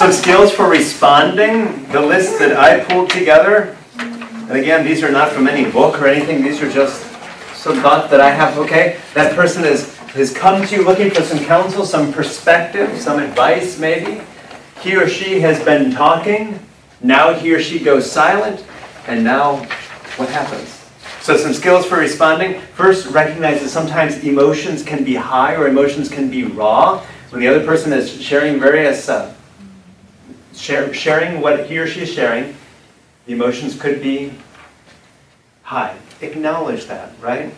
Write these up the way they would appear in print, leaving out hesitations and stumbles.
Some skills for responding. The list that I pulled together, and again, these are not from any book or anything. These are just some thoughts that I have. Okay, that person has come to you looking for some counsel, some perspective, some advice maybe. He or she has been talking. Now he or she goes silent. And now what happens? So some skills for responding. First, recognize that sometimes emotions can be high or emotions can be raw. When the other person is sharing various, sharing what he or she is sharing, the emotions could be high. Acknowledge that, right?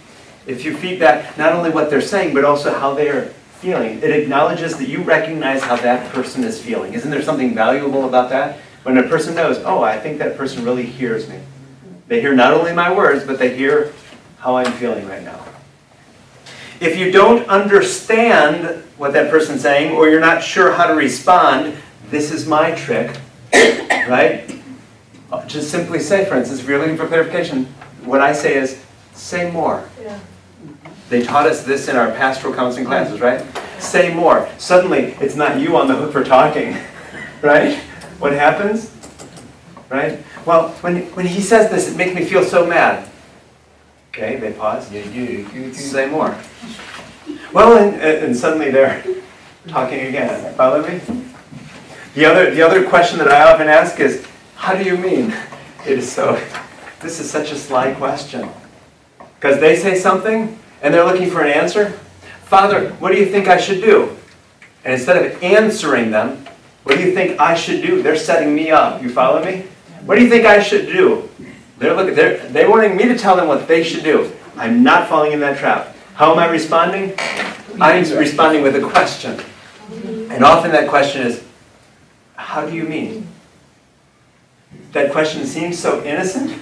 If you feedback not only what they're saying, but also how they are feeling, it acknowledges that you recognize how that person is feeling. Isn't there something valuable about that? When a person knows, oh, I think that person really hears me. They hear not only my words, but they hear how I'm feeling right now. If you don't understand what that person's saying, or you're not sure how to respond, this is my trick, right? Just simply say, for instance, if you're looking for clarification, what I say is, say more. Yeah. They taught us this in our pastoral counseling classes, right? Say more. Suddenly, it's not you on the hook for talking, right? What happens? Right? Well, when he says this, it makes me feel so mad. Okay, they pause. Say more. Well, and suddenly they're talking again. Follow me? The other question that I often ask is, how do you mean? This is such a sly question. Because they say something, and they're looking for an answer. Father, what do you think I should do? And instead of answering them, what do you think I should do? They're setting me up. You follow me? What do you think I should do? They're wanting me to tell them what they should do. I'm not falling in that trap. How am I responding? I'm responding with a question. And often that question is, how do you mean? That question seems so innocent.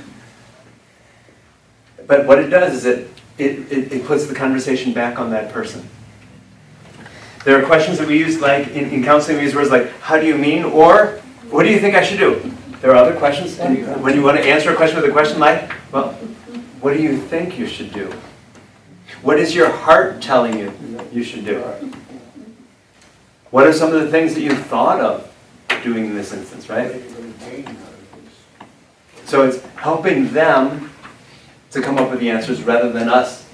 But what it does is it puts the conversation back on that person. There are questions that we use, like in counseling, we use words like, how do you mean? Or, what do you think I should do? There are other questions. When you want to answer a question with a question like, well, what do you think you should do? What is your heart telling you you should do? What are some of the things that you've thought of doing in this instance, right? So it's helping them to come up with the answers rather than us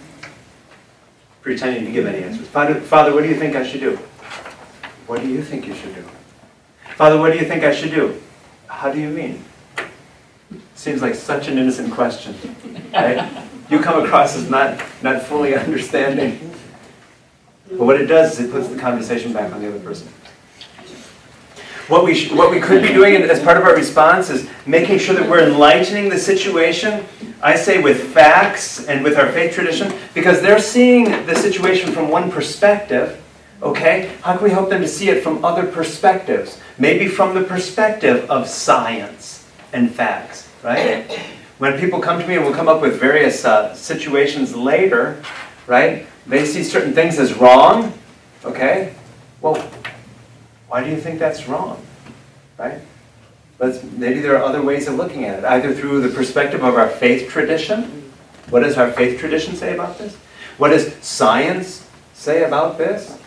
pretending to give any answers. Father, what do you think I should do? What do you think you should do? Father, what do you think I should do? How do you mean? Seems like such an innocent question, right? You come across as not fully understanding. But what it does is it puts the conversation back on the other person. What we could be doing as part of our response is making sure that we're enlightening the situation, I say with facts and with our faith tradition, because they're seeing the situation from one perspective, okay? How can we help them to see it from other perspectives? Maybe from the perspective of science and facts, right? When people come to me and we'll come up with various situations later, right? They see certain things as wrong, okay? Well, why do you think that's wrong, right? Maybe there are other ways of looking at it, either through the perspective of our faith tradition. What does our faith tradition say about this? What does science say about this?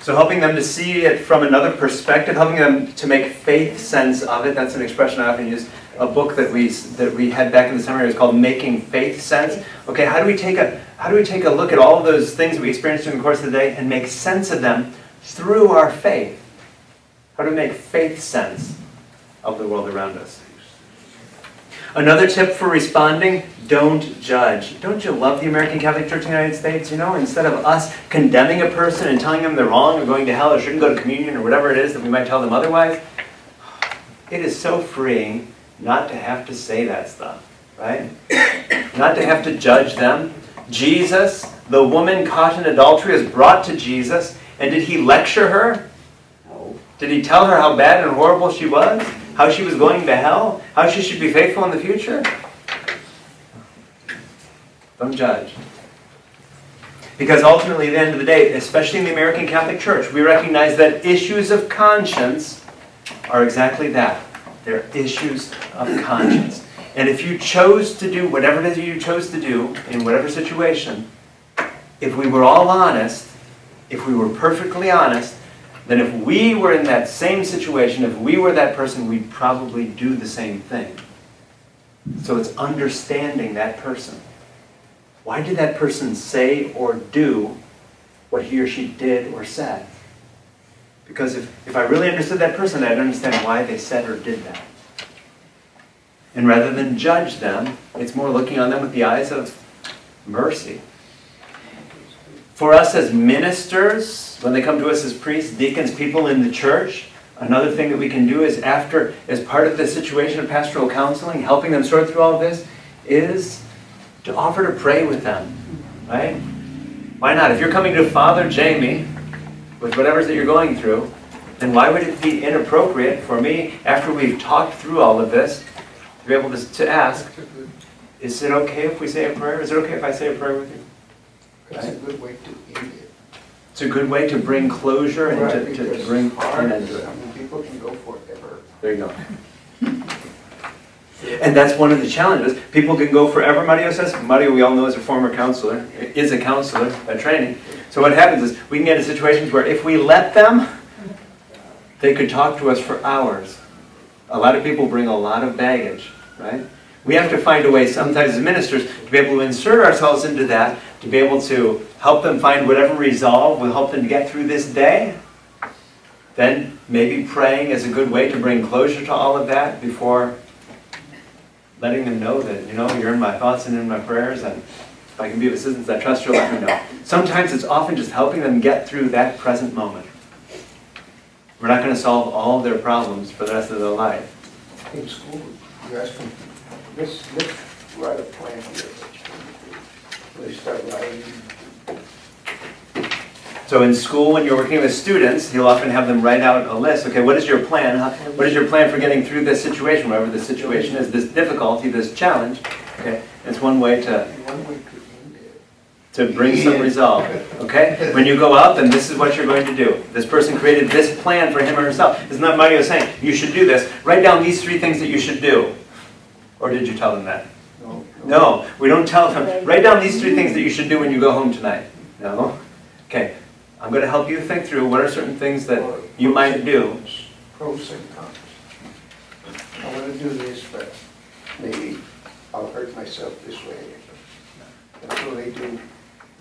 So helping them to see it from another perspective, helping them to make faith sense of it. That's an expression I often use. A book that we had back in the seminary is called Making Faith Sense. Okay, how do we take a look at all of those things that we experienced during the course of the day and make sense of them through our faith? How do we make faith sense of the world around us? Another tip for responding, don't judge. Don't you love the American Catholic Church in the United States? You know, instead of us condemning a person and telling them they're wrong or going to hell or shouldn't go to communion or whatever it is that we might tell them otherwise, it is so freeing not to have to say that stuff, right? Not to have to judge them. Jesus, the woman caught in adultery, is brought to Jesus, and did he lecture her? No. Did he tell her how bad and horrible she was? How she was going to hell? How she should be faithful in the future? Don't judge. Because ultimately, at the end of the day, especially in the American Catholic Church, we recognize that issues of conscience are exactly that. They're issues of conscience. And if you chose to do whatever it is you chose to do, in whatever situation, if we were all honest, if we were perfectly honest, then if we were in that same situation, if we were that person, we'd probably do the same thing. So it's understanding that person. Why did that person say or do what he or she did or said? Because if I really understood that person, I'd understand why they said or did that. And rather than judge them, it's more looking on them with the eyes of mercy. For us as ministers, when they come to us as priests, deacons, people in the church, another thing that we can do is as part of the situation of pastoral counseling, helping them sort through all of this, is to offer to pray with them, right? Why not? If you're coming to Father Jamie with whatever that you're going through, then why would it be inappropriate for me, after we've talked through all of this, to be able to ask, is it okay if we say a prayer? Is it okay if I say a prayer with you? It's a good way to end it. It's a good way to bring closure and Right, to bring an end to it. I mean, people can go forever. There you go. And that's one of the challenges. People can go forever, Mario says. Mario, we all know, is a former counselor, is a counselor by training. So what happens is we can get in situations where if we let them, they could talk to us for hours. A lot of people bring a lot of baggage, right? We have to find a way sometimes as ministers to be able to insert ourselves into that, to be able to help them find whatever resolve will help them to get through this day. Then maybe praying is a good way to bring closure to all of that before letting them know that, you're in my thoughts and in my prayers, and if I can be of assistance, I trust you, let me know. Sometimes it's often just helping them get through that present moment. We're not going to solve all their problems for the rest of their life. In school, you ask them, let's write a plan here. They start writing. So in school, when you're working with students, you'll often have them write out a list. Okay, what is your plan? What is your plan for getting through this situation, whatever the situation is, this difficulty, this challenge? Okay, it's one way to bring some resolve. Okay, when you go out, then this is what you're going to do. This person created this plan for him or herself. Isn't that Mario saying, you should do this? Write down these 3 things that you should do. Or did you tell them that? No, we don't tell them. Write down these 3 things that you should do when you go home tonight. No? Okay. I'm going to help you think through what are certain things that you might do. Pros and cons. I want to do this, but maybe I'll hurt myself this way. And so they do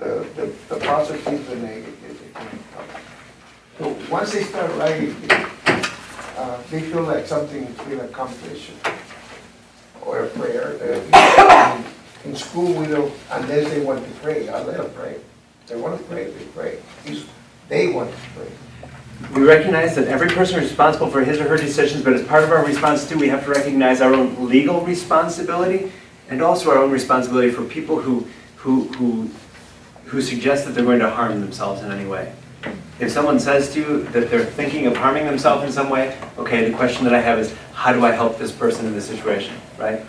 the positive and the negative. So once they start writing, they feel like something's been accomplished. Or a prayer. In school, we don't, unless they want to pray, I'll let them pray. They want to pray, they pray. They want to pray. We recognize that every person is responsible for his or her decisions, but as part of our response too, we have to recognize our own legal responsibility and also our own responsibility for people who suggest that they're going to harm themselves in any way. If someone says to you that they're thinking of harming themselves in some way, okay, the question that I have is, how do I help this person in this situation, right?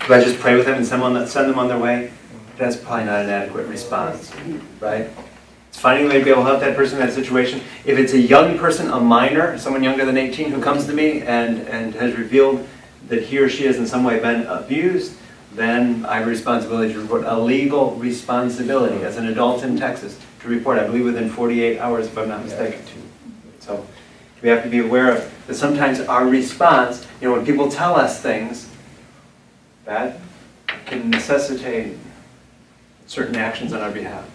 Do I just pray with them and send them on their way? That's probably not an adequate response, right? It's finding a way to be able to help that person in that situation. If it's a young person, a minor, someone younger than 18 who comes to me and has revealed that he or she has in some way been abused, then I have a responsibility to report, a legal responsibility as an adult in Texas to report, I believe within 48 hours if I'm not mistaken. So we have to be aware of that sometimes our response, when people tell us things, that can necessitate certain actions on our behalf.